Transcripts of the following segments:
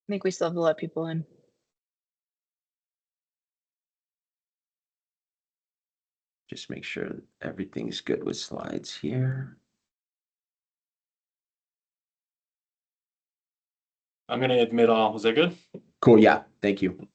think we still have to let people in. Just make sure that everything's good with slides here. I'm going to admit all. Was that good? Cool. Yeah. Thank you.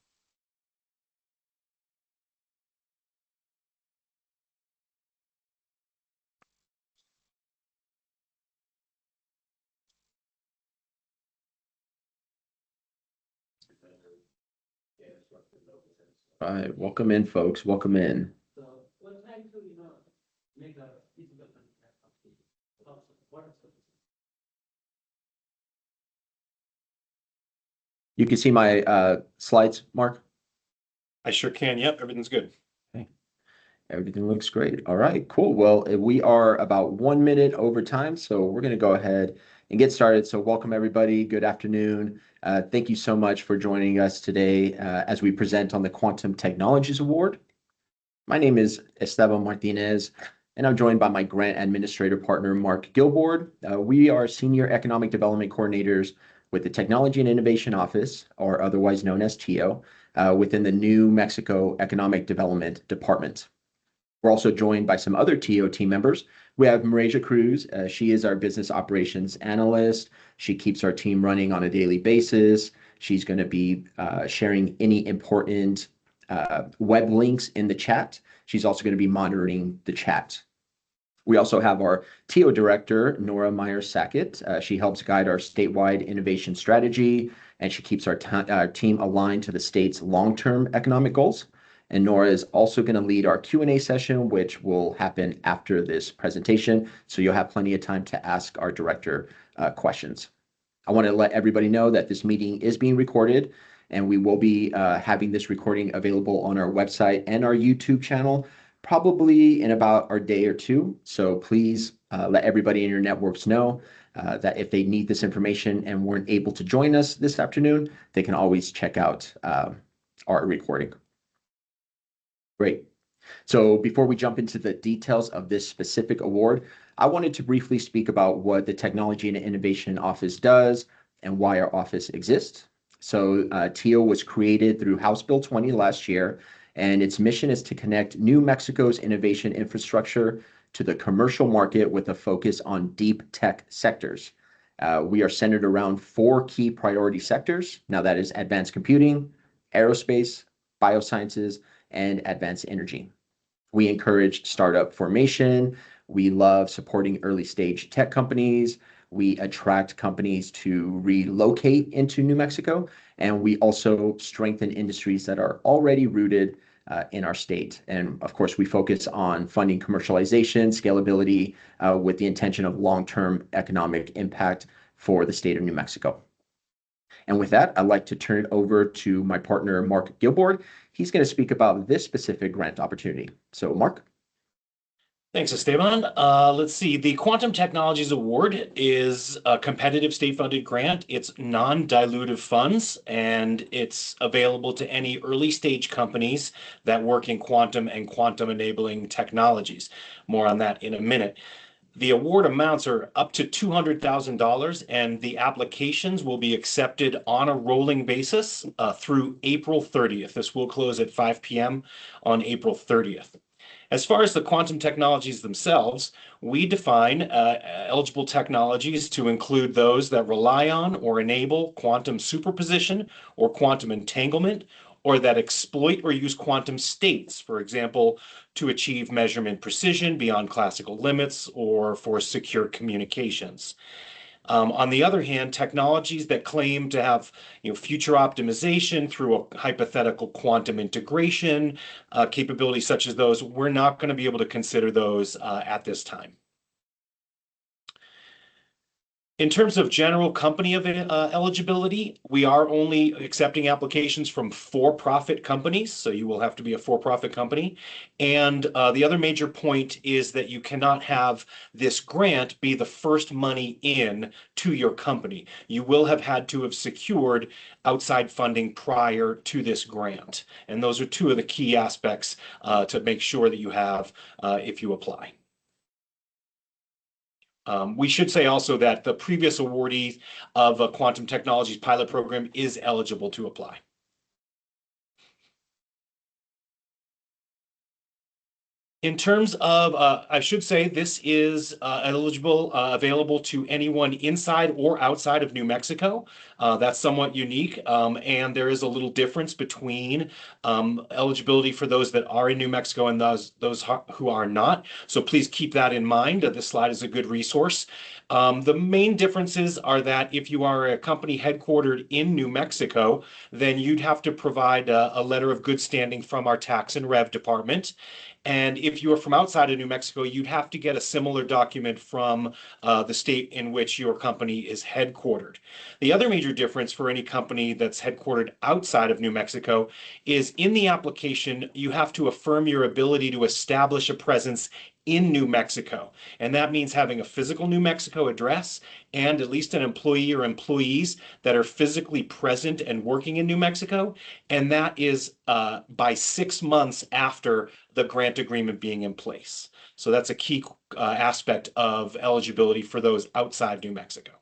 All right. Welcome in, folks. Welcome in. You can see my slides, Mark? I sure can. Yep, everything's good. Okay. Everything looks great. All right, cool. Well, we are about 1 minute over time, so we're going to go ahead and get started. So welcome, everybody. Good afternoon. Thank you so much for joining us today as we present on the Quantum Technologies Award. My name is Esteban Martinez, and I'm joined by my grant administrator partner, Mark Gilboard. We are Senior Economic Development Coordinators with the Technology and Innovation Office, or otherwise known as TIO, within the New Mexico Economic Development Department. We're also joined by some other TIO team members. We have Marasia Cruz. She is our business operations analyst. She keeps our team running on a daily basis. She's going to be sharing any important web links in the chat. She's also going to be monitoring the chat. We also have our TIO director, Nora Meyer-Sackett. She helps guide our statewide innovation strategy, and she keeps our team aligned to the state's long-term economic goals. And Nora is also going to lead our Q&A session, which will happen after this presentation. So you'll have plenty of time to ask our director questions. I want to let everybody know that this meeting is being recorded, and we will be having this recording available on our website and our YouTube channel, probably in about a day or two. So please let everybody in your networks know that if they need this information and weren't able to join us this afternoon, they can always check out our recording. Great. So before we jump into the details of this specific award, I wanted to briefly speak about what the Technology and Innovation Office does and why our office exists. So TIO was created through House Bill 20 last year, and its mission is to connect New Mexico's innovation infrastructure to the commercial market with a focus on deep tech sectors. We are centered around 4 key priority sectors. Now that is advanced computing, aerospace, biosciences, and advanced energy. We encourage startup formation. We love supporting early stage tech companies. We attract companies to relocate into New Mexico, and we also strengthen industries that are already rooted in our state. And of course, we focus on funding commercialization, scalability, with the intention of long-term economic impact for the state of New Mexico. And with that, I'd like to turn it over to my partner, Mark Gilboard. He's going to speak about this specific grant opportunity. So, Mark. Thanks, Esteban. Let's see. The Quantum Technologies Award is a competitive state-funded grant. It's non-dilutive funds, and it's available to any early-stage companies that work in quantum and quantum-enabling technologies. More on that in a minute. The award amounts are up to $200,000, and the applications will be accepted on a rolling basis through April 30th. This will close at 5 p.m. on April 30th. As far as the quantum technologies themselves, we define eligible technologies to include those that rely on or enable quantum superposition or quantum entanglement, or that exploit or use quantum states, for example, to achieve measurement precision beyond classical limits or for secure communications. On the other hand, technologies that claim to have future optimization through a hypothetical quantum integration capabilities such as those, we're not going to be able to consider those at this time. In terms of general company eligibility, we are only accepting applications from for-profit companies, so you will have to be a for-profit company. And the other major point is that you cannot have this grant be the first money in to your company. You will have had to have secured outside funding prior to this grant. And those are 2 of the key aspects to make sure that you have if you apply. We should say also that the previous awardee of a Quantum Technologies pilot program is eligible to apply. In terms of, I should say this is available to anyone inside or outside of New Mexico. That's somewhat unique, and there is a little difference between eligibility for those that are in New Mexico and those who are not. So please keep that in mind. This slide is a good resource. The main differences are that if you are a company headquartered in New Mexico, then you'd have to provide a letter of good standing from our tax and rev department. And if you are from outside of New Mexico, you'd have to get a similar document from the state in which your company is headquartered. The other major difference for any company that's headquartered outside of New Mexico is in the application, you have to affirm your ability to establish a presence in New Mexico. And that means having a physical New Mexico address and at least an employee or employees that are physically present and working in New Mexico. And that is by 6 months after the grant agreement being in place. So that's a key aspect of eligibility for those outside New Mexico.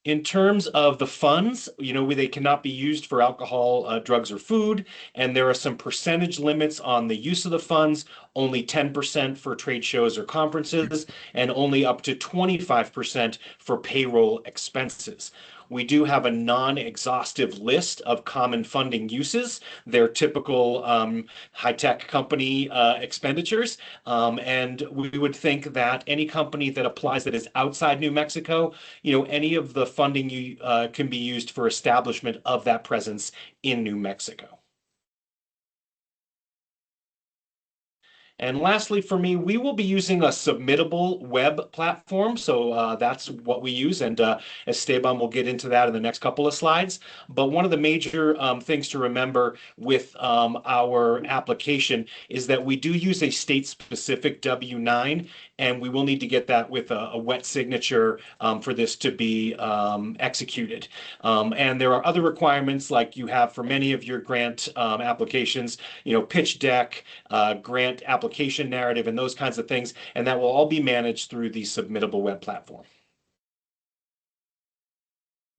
In terms of the funds, they cannot be used for alcohol, drugs, or food, and there are some percentage limits on the use of the funds, only 10% for trade shows or conferences, and only up to 25% for payroll expenses. We do have a non-exhaustive list of common funding uses. They're typical high-tech company expenditures. And we would think that any company that applies that is outside New Mexico, any of the funding can be used for establishment of that presence in New Mexico. And lastly, for me, we will be using a submittable web platform. So that's what we use. And Esteban will get into that in the next couple of slides. But one of the major things to remember with our application is that we do use a state-specific W-9, and we will need to get that with a wet signature for this to be executed. And there are other requirements like you have for many of your grant applications, pitch deck, grant application narrative, and those kinds of things. And that will all be managed through the submittable web platform.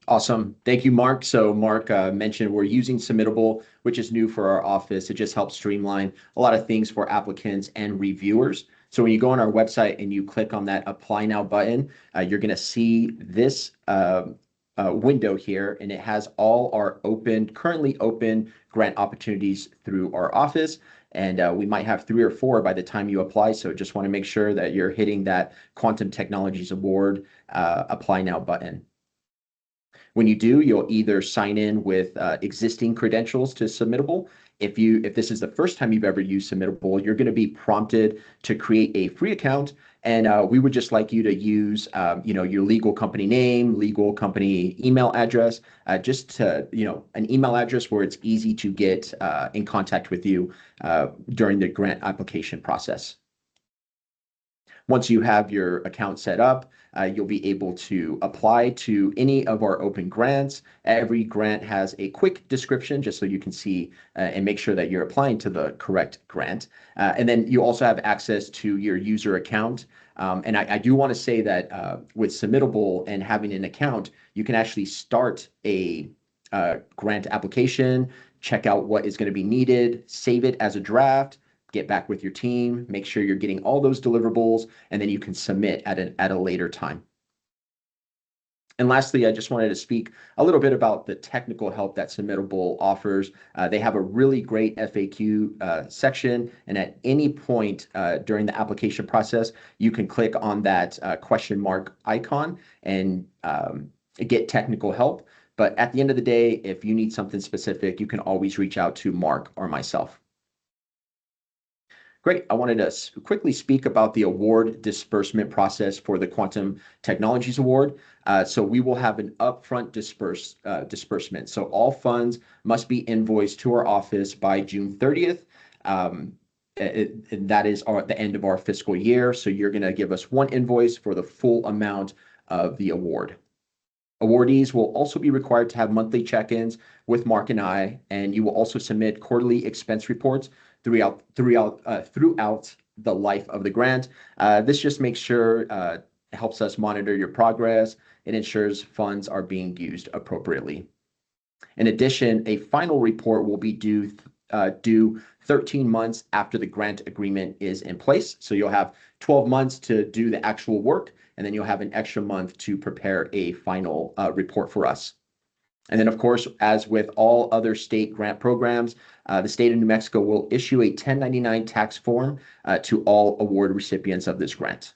Awesome. Thank you, Mark. So Mark mentioned we're using Submittable, which is new for our office. It just helps streamline a lot of things for applicants and reviewers. So when you go on our website and you click on that Apply Now button, you're going to see this window here, and it has all our currently open grant opportunities through our office. And we might have 3 or 4 by the time you apply. So just want to make sure that you're hitting that Quantum Technologies Award Apply Now button. When you do, you'll either sign in with existing credentials to Submittable. If this is the first time you've ever used Submittable, you're going to be prompted to create a free account. And we would just like you to use, your legal company name, legal company email address, just to, an email address where it's easy to get in contact with you during the grant application process. Once you have your account set up, you'll be able to apply to any of our open grants. Every grant has a quick description just so you can see and make sure that you're applying to the correct grant. And then you also have access to your user account. And I do want to say that with Submittable and having an account, you can actually start a grant application, check out what is going to be needed, save it as a draft, get back with your team, make sure you're getting all those deliverables, and then you can submit at a later time. And lastly, I just wanted to speak a little bit about the technical help that Submittable offers. They have a really great FAQ section, and at any point during the application process, you can click on that question mark icon and get technical help. But at the end of the day, if you need something specific, you can always reach out to Mark or myself. Great. I wanted to quickly speak about the award disbursement process for the Quantum Technologies Award. So we will have an upfront disbursement. So all funds must be invoiced to our office by June 30th. That is the end of our fiscal year. So you're going to give us one invoice for the full amount of the award. Awardees will also be required to have monthly check-ins with Mark and I, and you will also submit quarterly expense reports throughout the life of the grant. This just makes sure helps us monitor your progress. It ensures funds are being used appropriately. In addition, a final report will be due 13 months after the grant agreement is in place. So you'll have 12 months to do the actual work, and then you'll have an extra month to prepare a final report for us. And then, of course, as with all other state grant programs, the state of New Mexico will issue a 1099 tax form to all award recipients of this grant.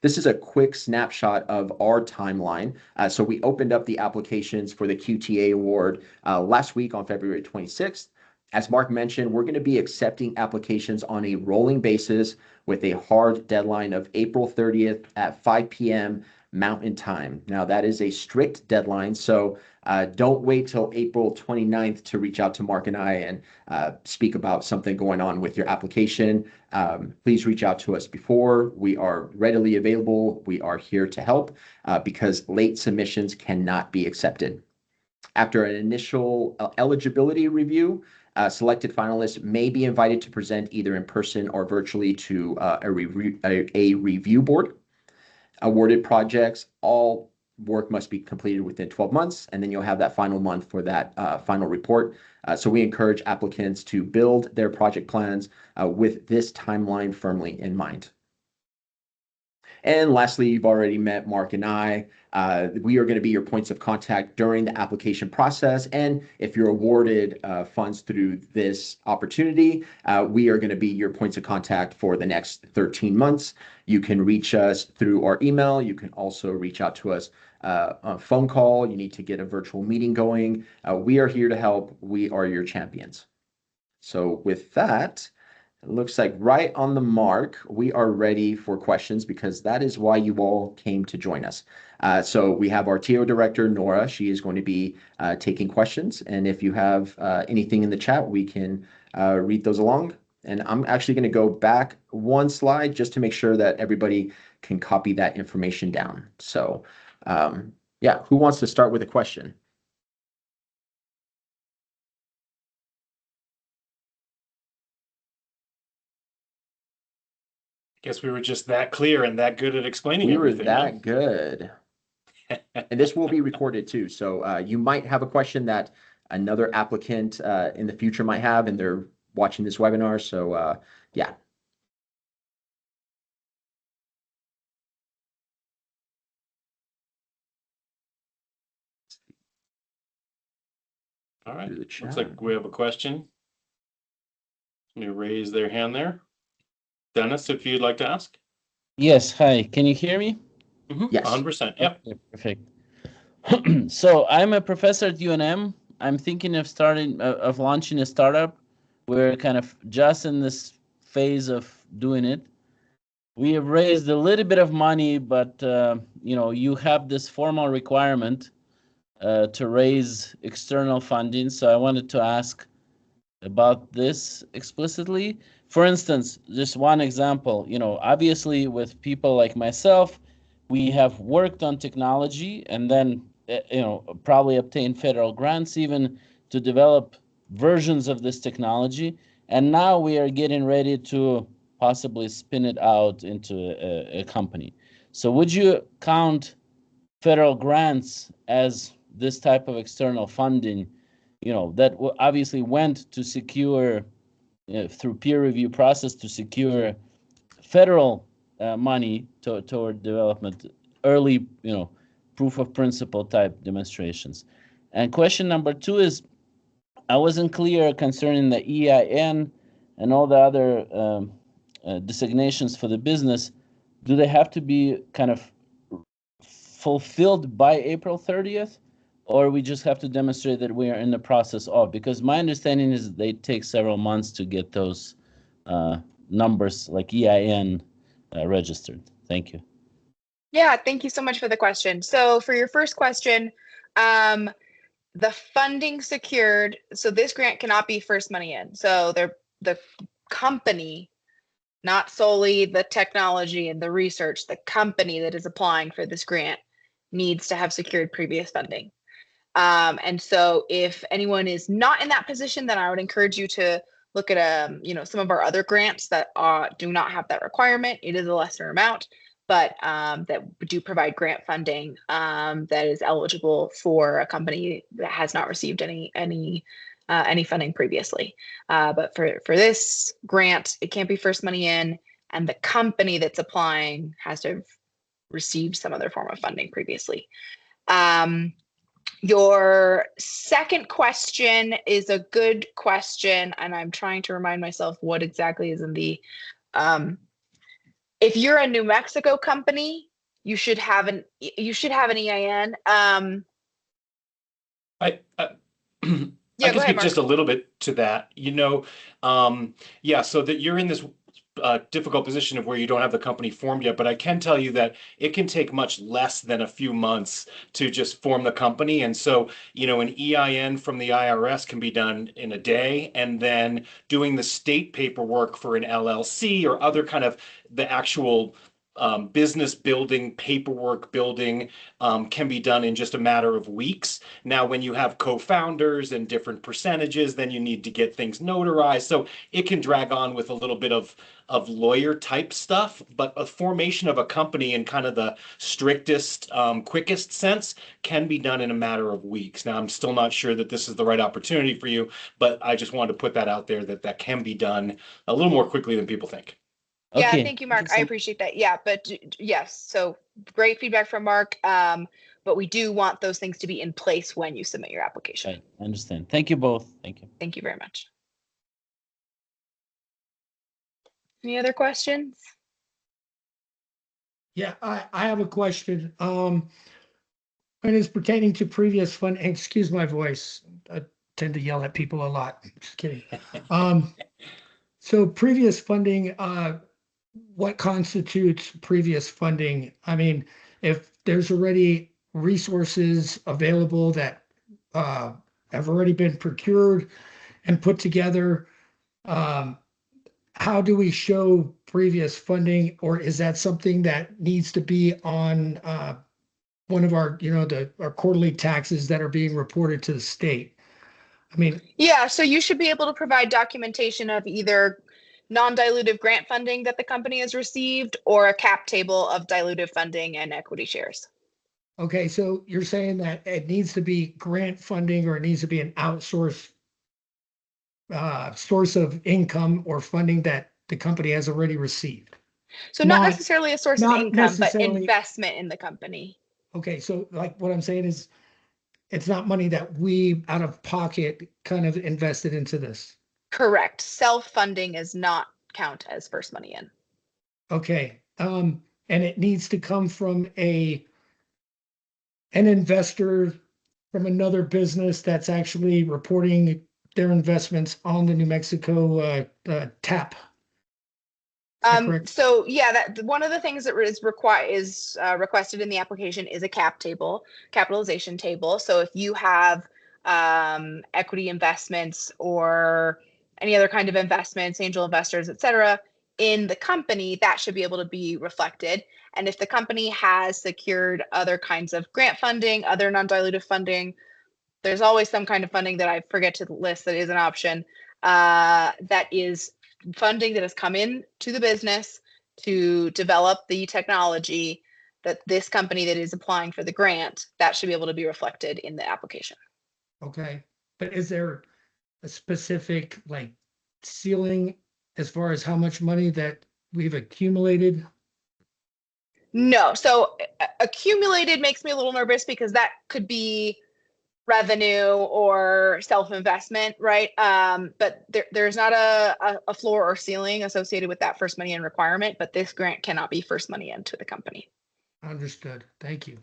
This is a quick snapshot of our timeline. So we opened up the applications for the QTA award last week on February 26th. As Mark mentioned, we're going to be accepting applications on a rolling basis with a hard deadline of April 30th at 5 p.m. Mountain Time. Now, that is a strict deadline, so don't wait till April 29th to reach out to Mark and I and speak about something going on with your application. Please reach out to us before. We are readily available. We are here to help because late submissions cannot be accepted. After an initial eligibility review, selected finalists may be invited to present either in person or virtually to a review board. Awarded projects, all work must be completed within 12 months, and then you'll have that final month for that final report. So we encourage applicants to build their project plans with this timeline firmly in mind. And lastly, you've already met Mark and I. We are going to be your points of contact during the application process. And if you're awarded funds through this opportunity, we are going to be your points of contact for the next 13 months. You can reach us through our email. You can also reach out to us on a phone call. You need to get a virtual meeting going. We are here to help. We are your champions. So with that, it looks like right on the mark, we are ready for questions because that is why you all came to join us. So we have our TIO director, Nora. She is going to be taking questions. And if you have anything in the chat, we can read those along. And I'm actually going to go back one slide just to make sure that everybody can copy that information down. So yeah, who wants to start with a question? Guess we were just that clear and that good at explaining We were everything. that good. And this will be recorded too. So you might have a question that another applicant in the future might have, and they're watching this webinar. So yeah. All right. Looks like we have a question. Let me raise their hand there. Dennis, if you'd like to ask. Yes. Hi. Can you hear me? Yes. 100%. Yep. Okay, perfect. So I'm a professor at UNM. I'm thinking of launching a startup. We're kind of just in this phase of doing it. We have raised a little bit of money, but you have this formal requirement to raise external funding. So I wanted to ask about this explicitly. For instance, just one example, obviously with people like myself, we have worked on technology and then, probably obtained federal grants even to develop versions of this technology. And now we are getting ready to possibly spin it out into a company. So would you count federal grants as this type of external funding, that obviously went to secure through peer review process to secure federal money toward development, early, proof of principle type demonstrations? And question number 2 is, I wasn't clear concerning the EIN and all the other designations for the business. Do they have to be kind of fulfilled by April 30th? Or we just have to demonstrate that we are in the process of? Because my understanding is they take several months to get those numbers like EIN registered. Thank you. Yeah, thank you so much for the question. So for your first question, the funding secured, so this grant cannot be first money in. So the company, not solely the technology and the research, the company that is applying for this grant needs to have secured previous funding. And so if anyone is not in that position, then I would encourage you to look at some of our other grants that do not have that requirement. It is a lesser amount, but that do provide grant funding that is eligible for a company that has not received any funding previously. But for this grant, it can't be first money in, and the company that's applying has to have received some other form of funding previously. Your second question is a good question, and I'm trying to remind myself what exactly is in the. If you're a New Mexico company, you should have an EIN. I Yeah, I go can ahead, speak Mark. just a little bit to that. So that you're in this difficult position of where you don't have the company formed yet, but I can tell you that it can take much less than a few months to just form the company. And so, an EIN from the IRS can be done in a day, and then doing the state paperwork for an LLC or other kind of the actual business building, paperwork building can be done in just a matter of weeks. Now, when you have co-founders and different percentages, then you need to get things notarized. So it can drag on with a little bit of lawyer type stuff, but a formation of a company in kind of the strictest, quickest sense can be done in a matter of weeks. Now, I'm still not sure that this is the right opportunity for you, but I just wanted to put that out there that can be done a little more quickly than people think. Yeah, Okay. thank you, Mark. I appreciate that. Yeah, but yes, so great feedback from Mark. But we do want those things to be in place when you submit your application. Right. I understand. Thank you both. Thank you. Thank you very much. Any other questions? Yeah, I have a question. And it's pertaining to previous fund. Excuse my voice. I tend to yell at people a lot. Just kidding. So previous funding, what constitutes previous funding? I mean, if there's already resources available that have already been procured and put together, how do we show previous funding, or is that something that needs to be on one of our, our quarterly taxes that are being reported to the state? I mean, yeah, so you should be able to provide documentation of either non-dilutive grant funding that the company has received or a cap table of dilutive funding and equity shares. Okay, so you're saying that it needs to be grant funding, or it needs to be an outsourced source of income or funding that the company has already received. So not necessarily a source of income, but necessarily investment in the company. Okay, so like what I'm saying is, it's not money that we out of pocket kind of invested into this. Correct. Self-funding does not count as first money in. Okay, and it needs to come from an investor from another business that's actually reporting their investments on the New Mexico TAP. Correct? So yeah, that one of the things that is requested in the application is a capitalization table. So if you have equity investments or any other kind of investments, angel investors, et cetera, in the company, that should be able to be reflected. And if the company has secured other kinds of grant funding, other non-dilutive funding, there's always some kind of funding that I forget to list that is an option, that is funding that has come in to the business to develop the technology that this company that is applying for the grant, that should be able to be reflected in the application. Okay, but is there a specific like ceiling as far as how much money that we've accumulated? No, so accumulated makes me a little nervous because that could be revenue or self-investment, right? But there's not a floor or ceiling associated with that first money in requirement, but this grant cannot be first money into the company. Understood. Thank you.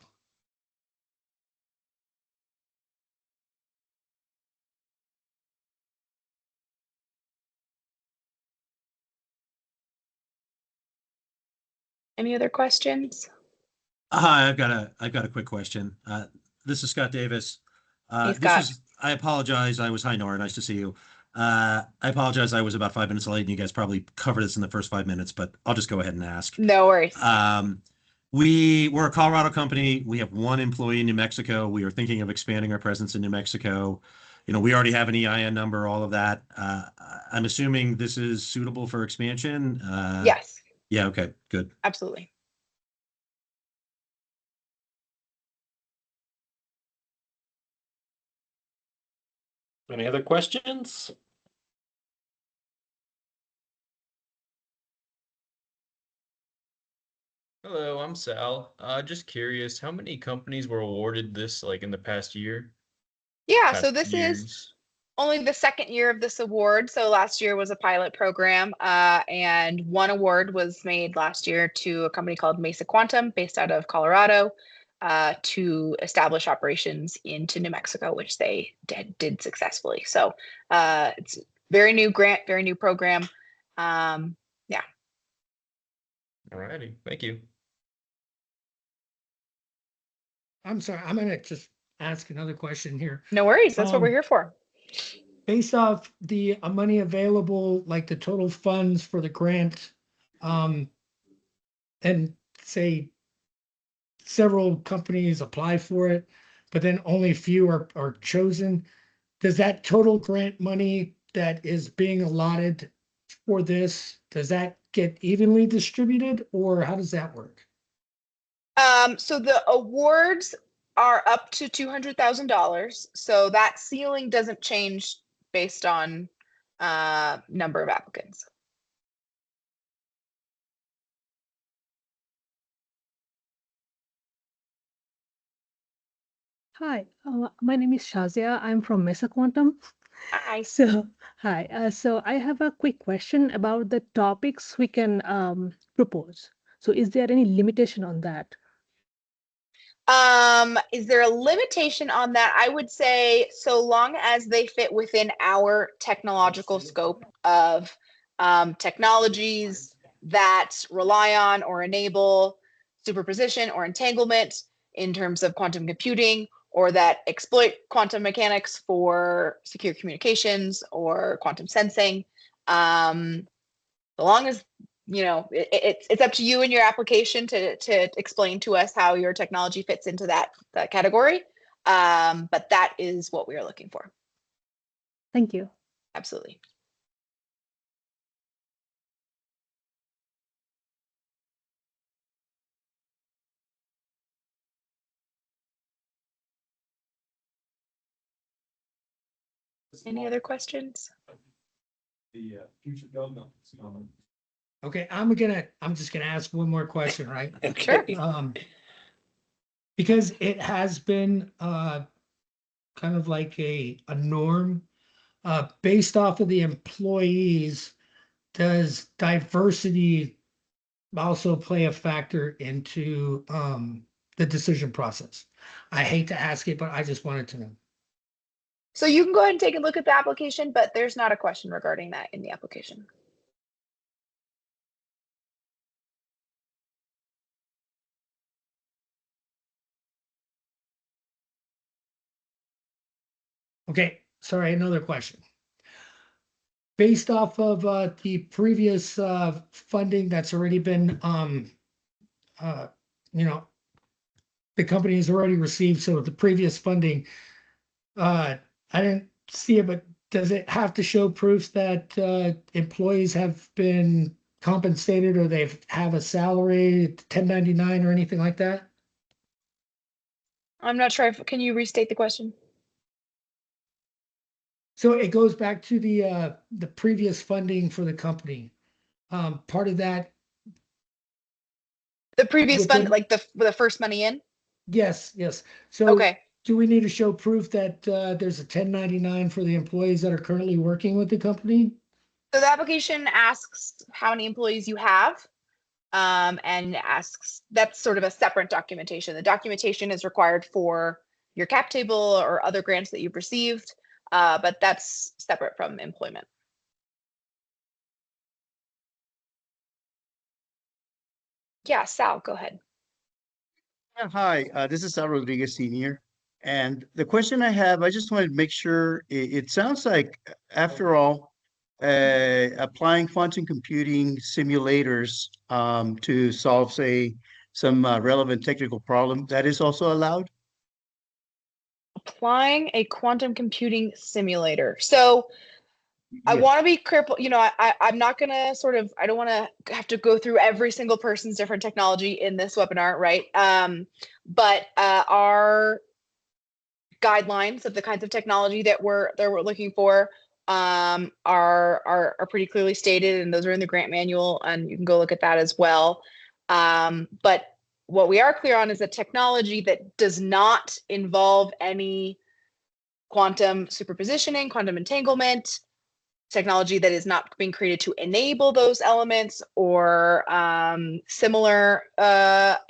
Any other questions? Hi, I've got a quick question. This is Scott Davis. Hey, Scott. I apologize. Hi, Nora. Nice to see you. I apologize. I was about 5 minutes late, and you guys probably covered this in the first 5 minutes, but I'll just go ahead and ask. No worries. We're a Colorado company. We have one employee in New Mexico. We are thinking of expanding our presence in New Mexico. We already have an EIN number, all of that. I'm assuming this is suitable for expansion. Yes, Yeah. Okay. Good. absolutely. Any other questions? Hello, I'm Sal. Just curious, how many companies were awarded this like in the past year? Yeah, so Past this is years? only the second year of this award. So last year was a pilot program, and one award was made last year to a company called Mesa Quantum, based out of Colorado, to establish operations into New Mexico, which they did successfully. So it's very new grant, very new program. Yeah. Alrighty, thank you. I'm sorry, I'm gonna just ask another question here. No worries. That's what we're Um, here for. Based off the money available, like the total funds for the grant, and say several companies apply for it, but then only a few are chosen. Does that total grant money that is being allotted for this, does that get evenly distributed, or how does that work? So the awards are up to $200,000. So that ceiling doesn't change based on number of applicants. Hi, my name is Shazia. I'm from Mesa Quantum. Hi. So, hi. So I have a quick question about the topics we can propose. So, is there any limitation on that? Is there a limitation on that? I would say so long as they fit within our technological scope of technologies that rely on or enable superposition or entanglement in terms of quantum computing, or that exploit quantum mechanics for secure communications or quantum sensing. So long as it's up to you in your application to explain to us how your technology fits into that category. But that is what we are looking for. Thank you. Absolutely. Any other questions? The future government. Okay, I'm just gonna ask one more question, right? Okay. Because it has been kind of like a norm based off of the employees. Does diversity also play a factor into the decision process? I hate to ask it, but I just wanted to know. So you can go ahead and take a look at the application, but there's not a question regarding that in the application. Okay, sorry, another question. Based off of the previous funding that's already been you know, the company has already received, so the previous funding, I didn't see it, but does it have to show proof that employees have been compensated, or they have a salary, 1099 or anything like that? I'm not sure can you restate the question? So it goes back to the previous funding for the company. Part of that, The previous fund, within, like the first money in? yes, yes. So Okay. do we need to show proof that there's a 1099 for the employees that are currently working with the company? So the application asks how many employees you have, and asks, that's sort of a separate documentation. The documentation is required for your cap table or other grants that you've received, but that's separate from employment. Yeah, Sal, go ahead. Yeah, hi, this is Sal Rodriguez Senior. And the question I have, I just wanted to make sure, it sounds like, after all, applying quantum computing simulators to solve, say, some relevant technical problem, that is also allowed? Applying a quantum computing simulator. So I Yeah. want to be careful. I'm not going to I don't want to have to go through every single person's different technology in this webinar, right? But our guidelines of the kinds of technology that we're looking for are pretty clearly stated, and those are in the grant manual, and you can go look at that as well. But what we are clear on is a technology that does not involve any quantum superpositioning, quantum entanglement, technology that is not being created to enable those elements, or similar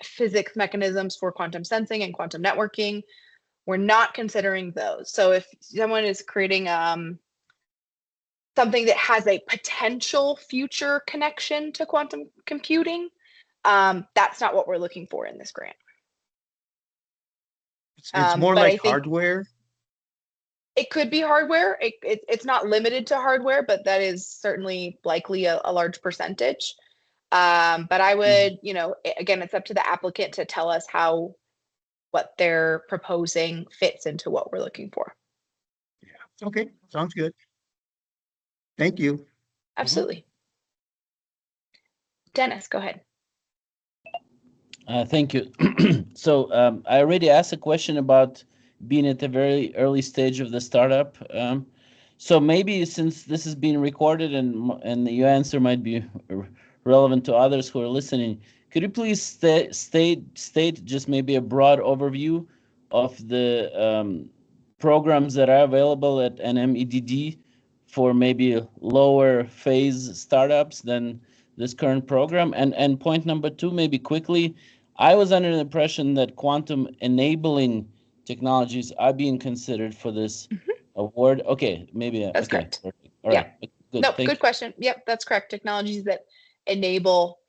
physics mechanisms for quantum sensing and quantum networking. We're not considering those. So if someone is creating something that has a potential future connection to quantum computing, that's not what we're looking for in this grant. It's more but I like think hardware. it could be hardware. It's not limited to hardware, but that is certainly likely a large percentage. But I would, again, it's up to the applicant to tell us how what they're proposing fits into what we're looking for. Yeah. Okay, sounds good. Thank you. Absolutely. Dennis, go ahead. Thank you. So I already asked a question about being at the very early stage of the startup. So maybe since this is being recorded and your answer might be relevant to others who are listening, could you please state just maybe a broad overview of the programs that are available at NMEDD for maybe lower phase startups than this current program? And point number two, maybe quickly, I was under the impression that quantum enabling technologies are being considered for this award. Okay, maybe That's okay. correct. Perfect. All right. Good. Nope, Thank good you. question. Yep, that's correct. Technologies that enable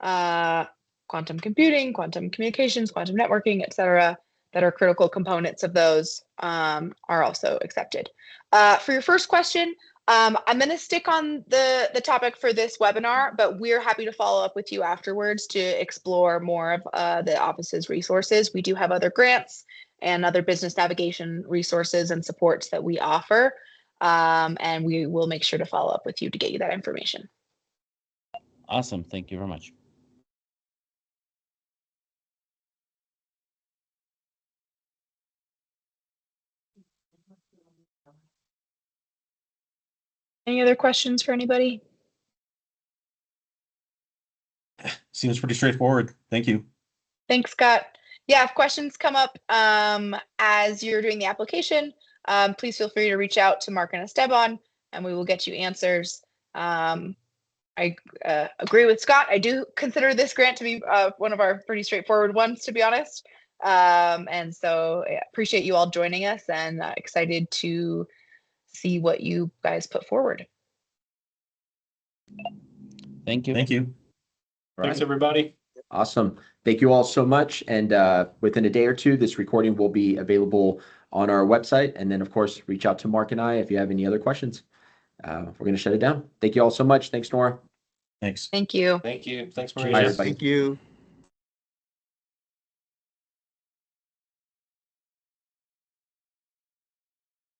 quantum computing, quantum communications, quantum networking, et cetera, that are critical components of those are also accepted. For your first question, I'm going to stick on the topic for this webinar, but we're happy to follow up with you afterwards to explore more of the office's resources. We do have other grants and other business navigation resources and supports that we offer, and we will make sure to follow up with you to get you that information. Awesome. Thank you very much. Any other questions for anybody? Seems pretty straightforward. Thank you. Thanks, Scott. Yeah, if questions come up as you're doing the application, please feel free to reach out to Mark and Esteban, and we will get you answers. I agree with Scott. I do consider this grant to be one of our pretty straightforward ones, to be honest. And so I appreciate you all joining us, and excited to see what you guys put forward. Thank you. Thank you. Thanks, everybody. Awesome. Thank you all so much. And within a day or two, this recording will be available on our website. And then, of course, reach out to Mark and I if you have any other questions. We're going to shut it down. Thank you all so much. Thanks, Nora. Thanks. Thank you. Thank you. Thanks, Bye, Maria. everybody. Thank you.